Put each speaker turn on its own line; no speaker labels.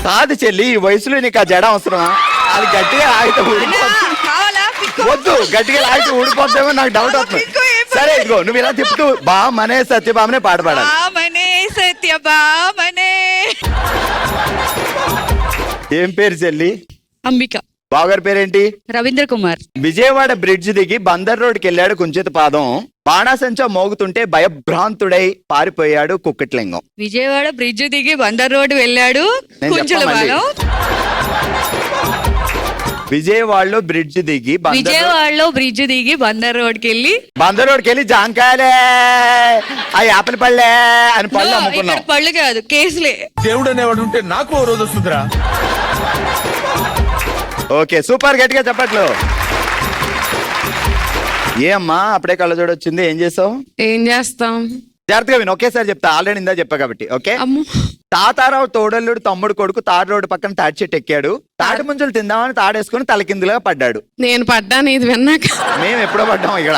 కాదు చెల్లి, ఈ వయసులో నీకు ఆ జడ అవసరమా? అది గట్టిగా ఆగితే ఊడిపోద్ది. వద్దు, గట్టిగా ఆగితే ఊడిపోద్దేమో నాకు డౌట్ అవుతుంది. సరే ఇదిగో నువ్వు ఇలా తిప్పుతూ బామనే సత్యభామనే పాట పాడాలి.
బామనే సత్యభామనే.
ఏం పేరు చెల్లి?
అంబిక.
బావగారి పేరేంటి?
రవీంద్ర కుమార్.
విజయవాడ బ్రిడ్జ్ దిగి బందర్ రోడ్కి వెళ్ళాడు కుంచిత పాదం. బాణాసంచా మోగుతుంటే భయభ్రాంతుడై పారిపోయాడు కుక్కట్లింగం.
విజయవాడ బ్రిడ్జ్ దిగి బందర్ రోడ్డు వెళ్ళాడు కుంచుల బాలం.
విజయవాడలో బ్రిడ్జ్ దిగి
విజయవాడలో బ్రిడ్జ్ దిగి బందర్ రోడ్కి వెళ్ళి
బందర్ రోడ్కి వెళ్ళి జాంకాయలే ఆ యాపిల్ పళ్ళే అని పళ్ళు అమ్ముకున్నాం.
పళ్ళు కాదు, కేసులే.
దేవుడు అనేవాడు ఉంటే నాకు ఓ రోజు వస్తుందిరా.
ఓకే, సూపర్, గట్టిగా చెప్పట్లు. ఏ అమ్మా అప్పుడే కళ్ళజోడు వచ్చింది, ఏం చేసావు?
ఏం చేస్తాం,
జాగ్రత్తగా విను, ఒకేసారి చెప్తా, ఆల్రెడీ ఇందా చెప్పా కాబట్టి. ఓకే. తాతారావు తోడల్లుడు తమ్ముడు కొడుకు తాడు రోడ్డు పక్కన తాటి చెట్టు ఎక్కాడు. తాటి ముంజలు తిందామని తాడేసుకుని తలకిందులుగా పడ్డాడు.
నేను పడ్డాను ఇది విన్నాక.
మేము ఎప్పుడో పడ్డాం ఇక్కడ.